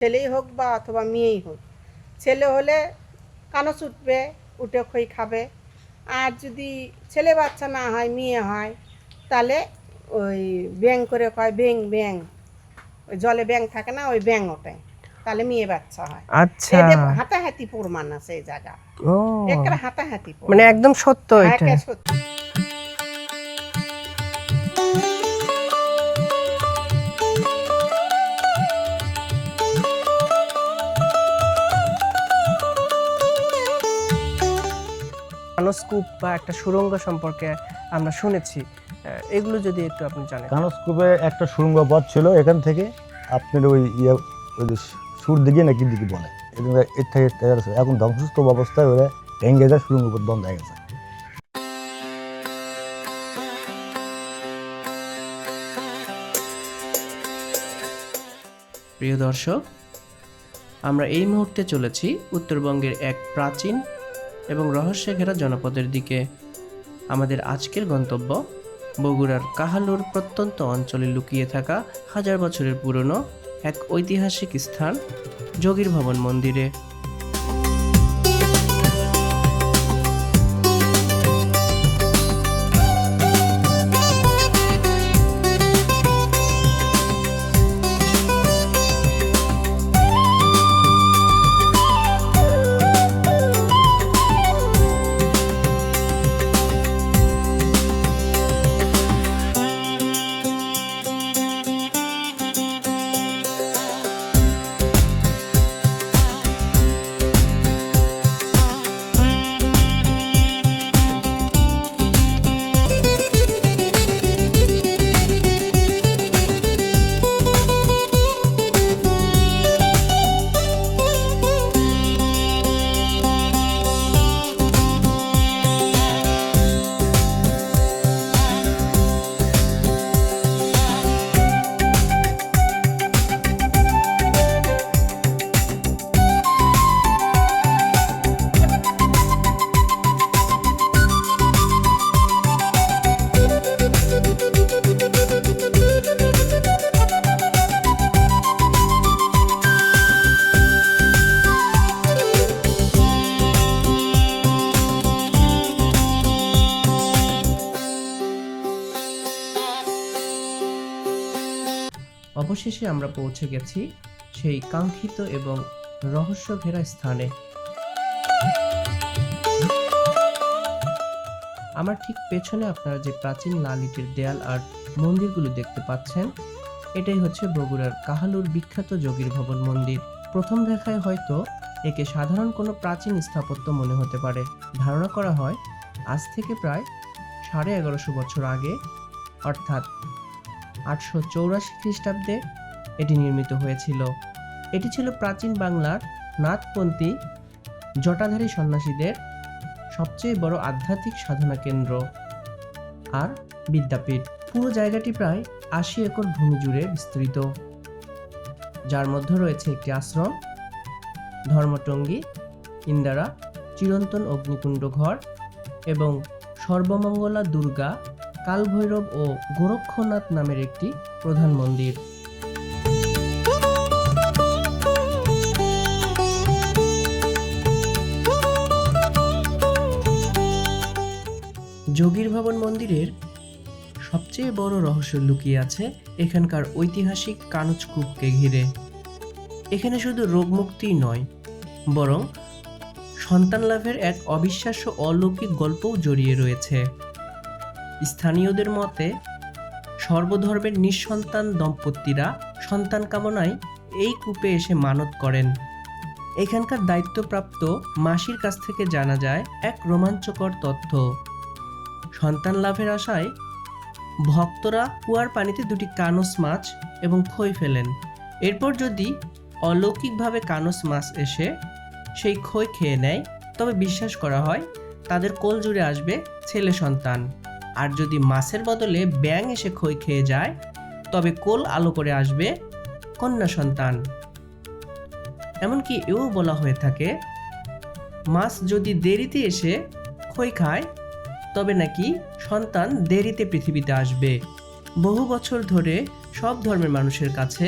ছেলেই হোক বা অথবা মেয়েই হোক। ছেলে হলে কানচ উঠবে, উঠে খই খাবে। আর যদি ছেলে বাচ্চা না হয়, মেয়ে হয়, তাহলে ওই ব্যাং করে কয় ব্যাং ব্যাং, ওই জলে ব্যাং থাকে না, ওই ব্যাং ওঠে, তাহলে মেয়ে বাচ্চা হয়। আচ্ছা, এদের হাতাহাতি প্রমাণ আছে এই জায়গা, ও একটা হাতাহাতি মানে একদম সত্য এটা। সত্যি। কানস্কূপ বা একটা সুড়ঙ্গ সম্পর্কে আমরা শুনেছি, এগুলো যদি একটু আপনি জানেন। কানস্কূপে একটা সুড়ঙ্গ পথ ছিল, এখান থেকে আপনার ওই ওই যে সুর দিকে নাকি দিকে বলে, এর থেকে এখন ধ্বংসস্তূপ অবস্থায় ওরা ভেঙে যায়, সুড়ঙ্গ পথ বন্ধ হয়ে গেছে। প্রিয় দর্শক, আমরা এই মুহূর্তে চলেছি উত্তরবঙ্গের এক প্রাচীন এবং রহস্যে ঘেরা জনপদের দিকে। আমাদের আজকের গন্তব্য বগুড়ার কাহালুর প্রত্যন্ত অঞ্চলে লুকিয়ে থাকা হাজার বছরের পুরনো এক ঐতিহাসিক স্থান যোগীর ভবন মন্দিরে। অবশেষে আমরা পৌঁছে গেছি সেই কাঙ্ক্ষিত এবং রহস্য ঘেরা স্থানে। আমার ঠিক পেছনে আপনারা যে প্রাচীন লাল ইটের দেয়াল আর মন্দিরগুলো দেখতে পাচ্ছেন, এটাই হচ্ছে বগুড়ার কাহালুর বিখ্যাত যোগীর ভবন মন্দির। প্রথম দেখায় হয়তো একে সাধারণ কোনো প্রাচীন স্থাপত্য মনে হতে পারে। ধারণা করা হয় আজ থেকে প্রায় 1150 বছর আগে, অর্থাৎ 884 খ্রিস্টাব্দে এটি নির্মিত হয়েছিল। এটি ছিল প্রাচীন বাংলার নাথপন্থী জটাধারী সন্ন্যাসীদের সবচেয়ে বড় আধ্যাত্মিক সাধনা কেন্দ্র আর বিদ্যাপীঠ। পুরো জায়গাটি প্রায় 80 একর ভূমি জুড়ে বিস্তৃত, যার মধ্যে রয়েছে একটি আশ্রম, ধর্মটঙ্গী, ইন্দারা, চিরন্তন অগ্নিকুণ্ড ঘর এবং সর্বমঙ্গলা দুর্গা, কালভৈরব ও গোরক্ষনাথ নামের একটি প্রধান মন্দির। যোগীর ভবন মন্দিরের সবচেয়ে বড় রহস্য লুকিয়ে আছে এখানকার ঐতিহাসিক কানচকূপকে ঘিরে। এখানে শুধু রোগমুক্তিই নয়, বরং সন্তান লাভের এক অবিশ্বাস্য অলৌকিক গল্পও জড়িয়ে রয়েছে। স্থানীয়দের মতে সর্বধর্মের নিঃসন্তান দম্পতিরা সন্তান কামনায় এই কূপে এসে মানত করেন। এখানকার দায়িত্বপ্রাপ্ত মাসির কাছ থেকে জানা যায় এক রোমাঞ্চকর তথ্য। সন্তান লাভের আশায় ভক্তরা কুয়ার পানিতে 2টি কানস মাছ এবং খই ফেলেন। এরপর যদি অলৌকিকভাবে কানস মাছ এসে সেই খই খেয়ে নেয়, তবে বিশ্বাস করা হয় তাদের কোল জুড়ে আসবে ছেলে সন্তান। আর যদি মাছের বদলে ব্যাঙ এসে খই খেয়ে যায়, তবে কোল আলো করে আসবে কন্যা সন্তান। এমনকি এও বলা হয়ে থাকে, মাছ যদি দেরিতে এসে খই খায়, তবে নাকি সন্তান দেরিতে পৃথিবীতে আসবে। বহু বছর ধরে সব ধর্মের মানুষের কাছে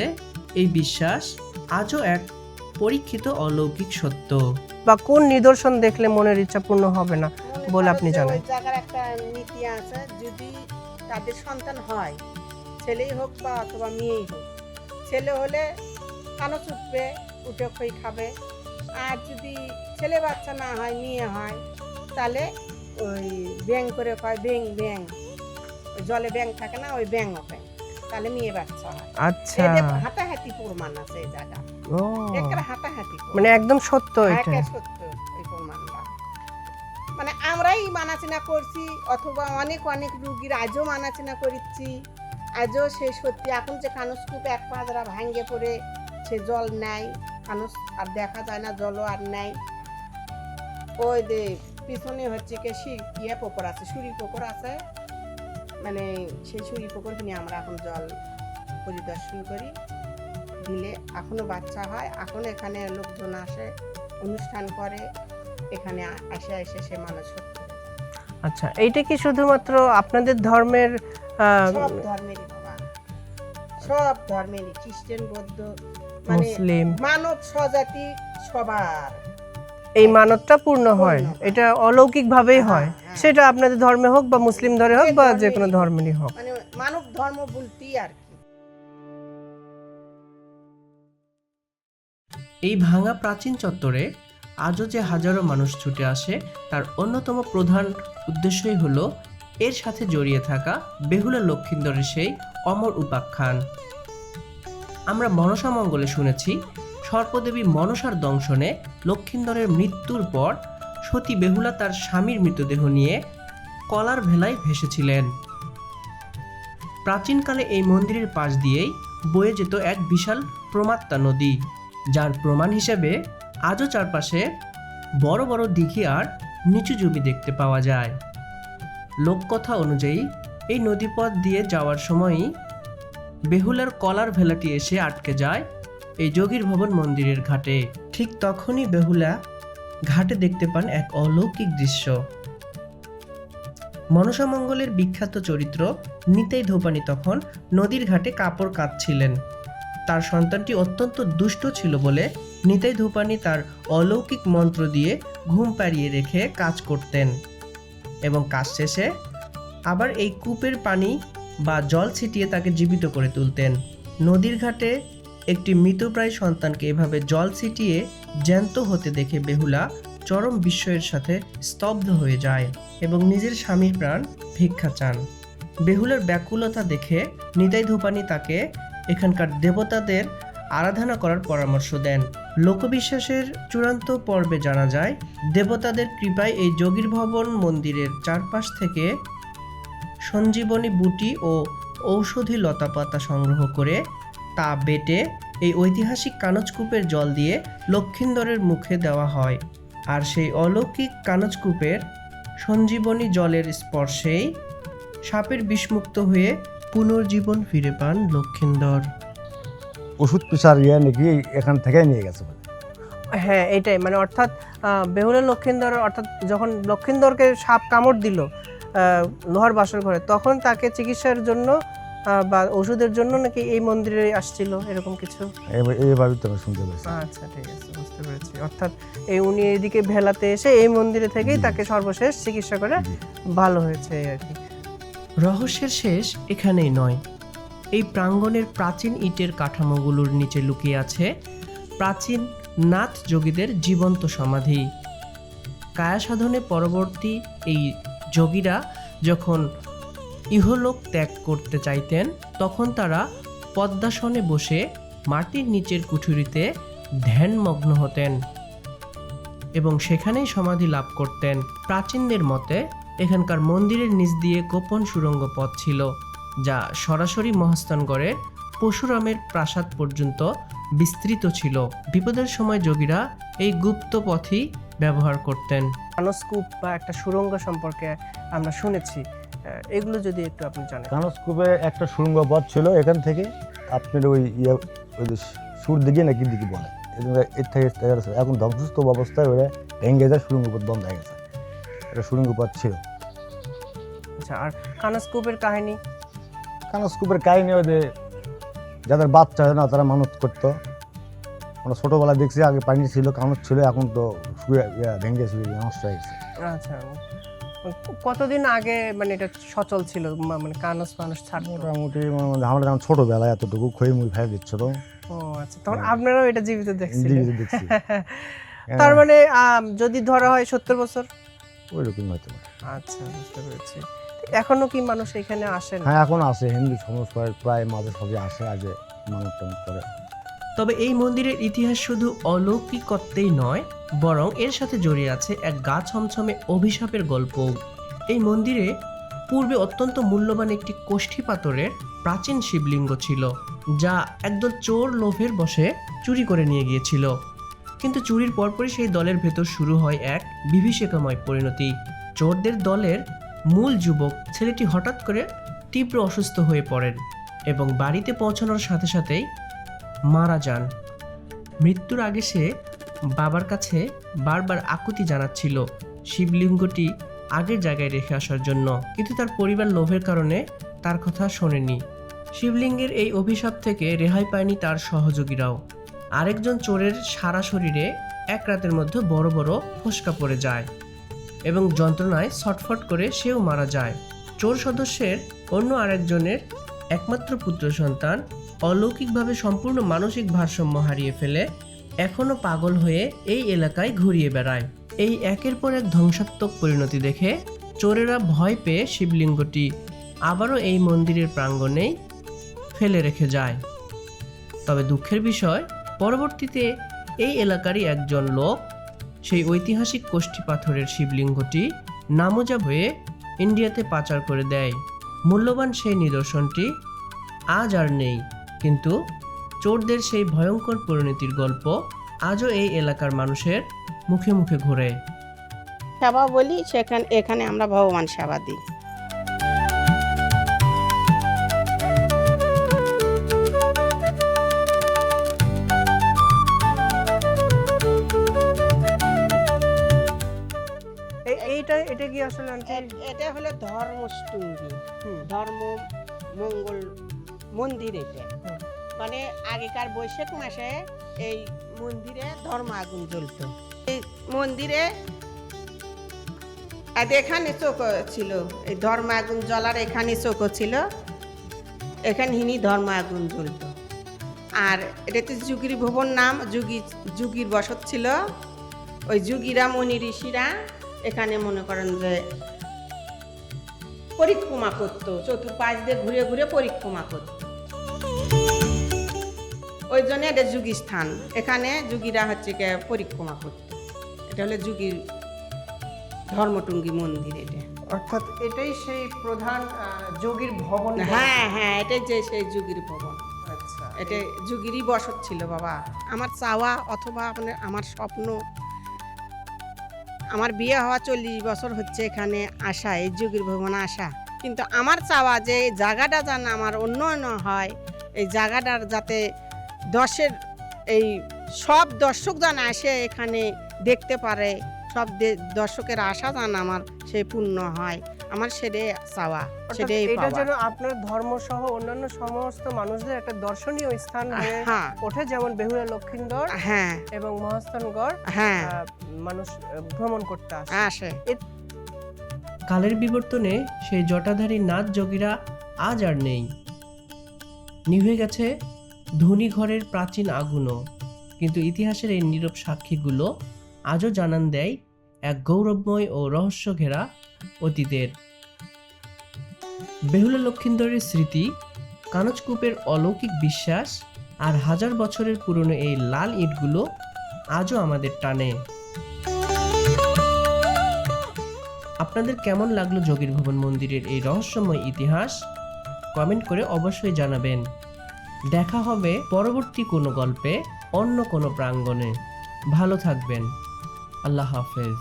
এই বিশ্বাস আজও এক পরীক্ষিত অলৌকিক সত্য। বা কোন নিদর্শন দেখলে মনের ইচ্ছা পূর্ণ হবে না বলে আপনি মনে করো যে জানেন? ওই জায়গার একটা নীতি আছে, যদি তাদের সন্তান হয়, ছেলেই হোক বা অথবা মেয়েই হোক, ছেলে হলে কানো চুপবে, উঠে খই খাবে। আর যদি ছেলে বাচ্চা না হয়, মেয়ে হয়, তাহলে ওই ব্যাং করে কয় ব্যাং ব্যাং, ওই জলে ব্যাং থাকে না, ওই ব্যাং হবে, তাহলে মেয়ে বাচ্চা হয়। আচ্ছা, এদের হাঁটাহাঁটি প্রমাণ আছে এই জায়গা, ও একের হাঁটাহাঁটি মানে একদম সত্য এটা। হ্যাঁ, সত্য এই প্রমাণটা। মানে আমরাই মানাচিনা করছি, অথবা অনেক অনেক রুগীর আজও মানাচিনা করছি, আজও সে সত্যি। এখন যে কানস্কূপ এক পাঁচরা ভাঙ্গে পড়ে সে জল নেয়, কানস আর দেখা যায় না, জলও আর নেয়। ওই যে পিছনে হচ্ছে কি ইয়ে পুকুর আছে, সুরি পুকুর আছে, মানে সেই সুরি পুকুর নিয়ে আমরা এখন জল পরিদর্শন করি, দিলে এখনো বাচ্চা হয়। এখন এখানে লোকজন আসে, অনুষ্ঠান করে, এখানে এসে এসে সে মানুষ হচ্ছে। আচ্ছা, এইটা কি শুধুমাত্র আপনাদের ধর্মের সব ধর্মেরই বাবা, সব ধর্মেরই, খ্রিস্টান, বৌদ্ধ, মানে মুসলিম, মানব স্বজাতি সবার এই মানতটা পূর্ণ হয়? পূর্ণ হয়। এটা অলৌকিক ভাবেই হয়, হ্যাঁ। সেটা আপনাদের ধর্মে হোক বা মুসলিম ধর্মে হোক যে বা যে ধর্মেরই কোনো হোক। ধর্মেরই হোক। মানে মানব ধর্ম বলতেই আর কি। এই ভাঙা প্রাচীন চত্বরে আজও যে হাজারো মানুষ ছুটে আসে, তার অন্যতম প্রধান উদ্দেশ্যই হলো এর সাথে জড়িয়ে থাকা বেহুলা লক্ষিন্দরের সেই অমর উপাখ্যান। আমরা মনসা মঙ্গলে শুনেছি, সর্পদেবী মনসার দংশনে লক্ষিন্দরের মৃত্যুর পর সতী বেহুলা তার স্বামীর মৃতদেহ নিয়ে কলার ভেলায় ভেসেছিলেন। প্রাচীনকালে এই মন্দিরের পাশ দিয়েই বয়ে যেত এক বিশাল প্রমাত্তা নদী, যার প্রমাণ হিসেবে আজও চারপাশে বড় বড় দিঘি আর নিচু জমি দেখতে পাওয়া যায়। লোককথা অনুযায়ী এই নদীপথ দিয়ে যাওয়ার সময়ই বেহুলার কলার ভেলাটি এসে আটকে যায় এই যোগীর ভবন মন্দিরের ঘাটে। ঠিক তখনই বেহুলা ঘাটে দেখতে পান এক অলৌকিক দৃশ্য। মনসা মঙ্গলের বিখ্যাত চরিত্র নিতাই ধোপানি তখন নদীর ঘাটে কাপড় কাচছিলেন। তার সন্তানটি অত্যন্ত দুষ্ট ছিল বলে নিতাই ধোপানি তার অলৌকিক মন্ত্র দিয়ে ঘুম পাড়িয়ে রেখে কাজ করতেন এবং কাজ শেষে আবার এই কূপের পানি বা জল ছিটিয়ে তাকে জীবিত করে তুলতেন। নদীর ঘাটে একটি মৃতপ্রায় সন্তানকে এভাবে জল ছিটিয়ে জ্যান্ত হতে দেখে বেহুলা চরম বিস্ময়ের সাথে স্তব্ধ হয়ে যায় এবং নিজের স্বামীর প্রাণ ভিক্ষা চান। বেহুলার ব্যাকুলতা দেখে নিতাই ধোপানি তাকে এখানকার দেবতাদের আরাধনা করার পরামর্শ দেন। লোকবিশ্বাসের চূড়ান্ত পর্বে জানা যায়, দেবতাদের কৃপায় এই যোগীর ভবন মন্দিরের চারপাশ থেকে সঞ্জীবনী বুটি ও ঔষধি লতাপাতা সংগ্রহ করে তা বেটে এই ঐতিহাসিক কানচকূপের জল দিয়ে লক্ষিন্দরের মুখে দেওয়া হয়। আর সেই অলৌকিক কানচকূপের সঞ্জীবনী জলের স্পর্শেই সাপের বিষমুক্ত হয়ে পুনর্জীবন ফিরে পান লক্ষিন্দর। ওষুধ পেশার নাকি এখান থেকে নিয়ে গেছে বলে। হ্যাঁ, এটাই মানে অর্থাৎ বেহুলা লক্ষিন্দর, অর্থাৎ যখন লক্ষিন্দরকে সাপ কামড় দিল লোহার বাসর ঘরে, তখন তাকে চিকিৎসার জন্য বা ওষুধের জন্য নাকি এই মন্দিরে আসছিল, এরকম কিছু। এইভাবে তো আমি শুনতে পেয়েছি। আচ্ছা, ঠিক আছে, বুঝতে পেরেছি। অর্থাৎ এই উনি এইদিকে ভেলাতে এসে এই মন্দিরে থেকেই তাকে সর্বশেষ চিকিৎসা করে ভালো হয়েছে এই আর কি। রহস্যের শেষ এখানেই নয়। এই প্রাঙ্গণের প্রাচীন ইটের কাঠামোগুলোর নিচে লুকিয়ে আছে প্রাচীন নাথ যোগীদের জীবন্ত সমাধি। কায়া সাধনে পরবর্তী এই যোগীরা যখন ইহলোক ত্যাগ করতে চাইতেন, তখন তারা পদ্মাসনে বসে মাটির নিচের কুঠুরিতে ধ্যানমগ্ন হতেন এবং সেখানেই সমাধি লাভ করতেন। প্রাচীনদের মতে এখানকার মন্দিরের নিচ দিয়ে গোপন সুড়ঙ্গ পথ ছিল, যা সরাসরি মহাস্থানগড়ের পরশুরামের প্রাসাদ পর্যন্ত বিস্তৃত ছিল। বিপদের সময় যোগীরা এই গুপ্ত পথই ব্যবহার করতেন। কানস্কূপ বা একটা সুড়ঙ্গ সম্পর্কে আমরা শুনেছি, এগুলো যদি একটু আপনি জানেন। কানচকূপে একটা সুড়ঙ্গ পথ ছিল, এখান থেকে আপনার ওই যে সুর দিকে নাকি দিকে বলে, এর থেকে এখন ধ্বংসস্তূপ অবস্থায় ওরা ভেঙে যায়, সুড়ঙ্গ পথ বন্ধ হয়ে গেছে। একটা সুড়ঙ্গ পথ ছিল। আচ্ছা, আর কানস্কূপের কাহিনী? কানচকূপের কাহিনী ওই যে যাদের বাচ্চা হয় না, তারা মানত করতো, আমরা ছোটোবেলায় দেখছি আগে পানি ছিল, কামড় ছিল, এখন তো শুয়ে ভেঙে শুয়ে নষ্ট হয়ে গেছে। আচ্ছা, কতদিন আগে মানে এটা সচল ছিল, মানে কানস ফানস ছাড়তো? মোটামুটি আমরা যখন ছোটোবেলায় এতটুকু খই মুই ফেলে দিচ্ছ তো। ও আচ্ছা, তখন আপনারাও এটা জীবিত দেখছিলেন? জীবিত দেখছি। তার মানে যদি ধরা হয় 70 বছর ওইরকম হয়তো। আচ্ছা, বুঝতে পেরেছি। এখনো কি মানুষ এখানে আসেন? হ্যাঁ, এখন আসে, হিন্দু সমাজ প্রায় মাঝে সবই আসে, আগে মানুষ টানুষ করে। তবে এই মন্দিরের ইতিহাস শুধু অলৌকিকত্বেই নয়, বরং এর সাথে জড়িয়ে আছে এক গা ছমছমে অভিশাপের গল্প। এই মন্দিরে পূর্বে অত্যন্ত মূল্যবান একটি কোষ্ঠী পাথরের প্রাচীন শিবলিঙ্গ ছিল, যা একদল চোর লোভের বশে চুরি করে নিয়ে গিয়েছিল। কিন্তু চুরির পরপরই সেই দলের ভেতর শুরু হয় এক বিভীষিকাময় পরিণতি। চোরদের দলের মূল যুবক ছেলেটি হঠাৎ করে তীব্র অসুস্থ হয়ে পড়েন এবং বাড়িতে পৌঁছানোর সাথে সাথেই মারা যান। মৃত্যুর আগে সে বাবার কাছে বারবার আকুতি জানাচ্ছিল শিবলিঙ্গটি আগের জায়গায় রেখে আসার জন্য, কিন্তু তার পরিবার লোভের কারণে তার কথা শোনেনি। শিবলিঙ্গের এই অভিশাপ থেকে রেহাই পায়নি তার সহযোগীরাও। আরেকজন চোরের সারা শরীরে এক রাতের মধ্যে বড় বড় ফোস্কা পড়ে যায় এবং যন্ত্রণায় ছটফট করে সেও মারা যায়। চোর সদস্যের অন্য আরেকজনের একমাত্র পুত্র সন্তান অলৌকিকভাবে সম্পূর্ণ মানসিক ভারসাম্য হারিয়ে ফেলে এখনো পাগল হয়ে এই এলাকায় ঘুরিয়ে বেড়ায়। এই একের পর এক ধ্বংসাত্মক পরিণতি দেখে চোরেরা ভয় পেয়ে শিবলিঙ্গটি আবারও এই মন্দিরের প্রাঙ্গণেই ফেলে রেখে যায়। তবে দুঃখের বিষয়, পরবর্তীতে এই এলাকারই একজন লোক সেই ঐতিহাসিক কোষ্ঠী পাথরের শিবলিঙ্গটি নামজাব হয়ে ইন্ডিয়াতে পাচার করে দেয়। মূল্যবান সেই নিদর্শনটি আজ আর নেই, কিন্তু চোরদের সেই ভয়ঙ্কর পরিণতির গল্প আজও এই এলাকার মানুষের মুখে মুখে ঘোরে। সেবা বলি, এখানে আমরা ভগবান সেবা দিই। এটা কি আসলে আন্টি? এটা হলো ধর্মষ্টুঙ্গি, ধর্ম মঙ্গল মন্দির। এটা মানে আগেকার বৈশাখ মাসে এই মন্দিরে ধর্ম আগুন জ্বলতো। এই মন্দিরে এখানে চোখ ছিল, এই ধর্ম আগুন জ্বলার এখানে চোখ ছিল, এখানে হিনি ধর্ম আগুন জ্বলতো। আর এটাতে যুগির ভবন নাম, যুগির বসত ছিল। ওই যুগিরা মুনি ঋষিরা এখানে মনে করেন যে পরিক্রমা করতো, চতুর্পাশ দিয়ে ঘুরে ঘুরে পরিক্রমা করতো। ওই জন্য এটা যুগী স্থান, এখানে যুগীরা হচ্ছে পরিক্রমা করতো। এটা হলো যুগীর ধর্মটুঙ্গি মন্দির। এটা অর্থাৎ এটাই সেই প্রধান যোগীর ভবন? হ্যাঁ হ্যাঁ, এটাই যে সেই যুগীর ভবন। আচ্ছা, এটা যুগীরই বসত ছিল। বাবা, আমার চাওয়া অথবা আমার স্বপ্ন, আমার বিয়ে হওয়া 40 বছর হচ্ছে এখানে আসা, এই যুগীর ভবন আসা। কিন্তু আমার চাওয়া যে এই জায়গাটা যেন আমার উন্নয়ন হয়, এই জায়গাটার যাতে এই সব দর্শক যেন আসে এখানে দেখতে পারে, সব দর্শকের আশা যেন আমার সেই পূর্ণ হয়, আমার সেটাই চাওয়া, সেটাই এটা পাওয়া। যেন আপনার ধর্ম সহ অন্যান্য সমস্ত মানুষদের একটা দর্শনীয় স্থান হয়ে হ্যাঁ ওঠে, যেমন বেহুলা লক্ষিন্দর হ্যাঁ এবং মহাস্থানগড় হ্যাঁ মানুষ ভ্রমণ করতে আসে। কালের বিবর্তনে সেই জটাধারী নাথ যোগীরা আজ আর নেই, নিভে গেছে ধনী ঘরের প্রাচীন আগুনও, কিন্তু ইতিহাসের এই নীরব সাক্ষীগুলো আজও জানান দেয় এক গৌরবময় ও রহস্য ঘেরা অতীতের। বেহুলা লক্ষিন্দরের স্মৃতি, কানচকূপের অলৌকিক বিশ্বাস আর হাজার বছরের পুরনো এই লাল ইটগুলো আজও আমাদের টানে। আপনাদের কেমন লাগলো যোগীর ভবন মন্দিরের এই রহস্যময় ইতিহাস? কমেন্ট করে অবশ্যই জানাবেন। দেখা হবে পরবর্তী কোনো গল্পে, অন্য কোনো প্রাঙ্গণে। ভালো থাকবেন। আল্লাহ হাফেজ।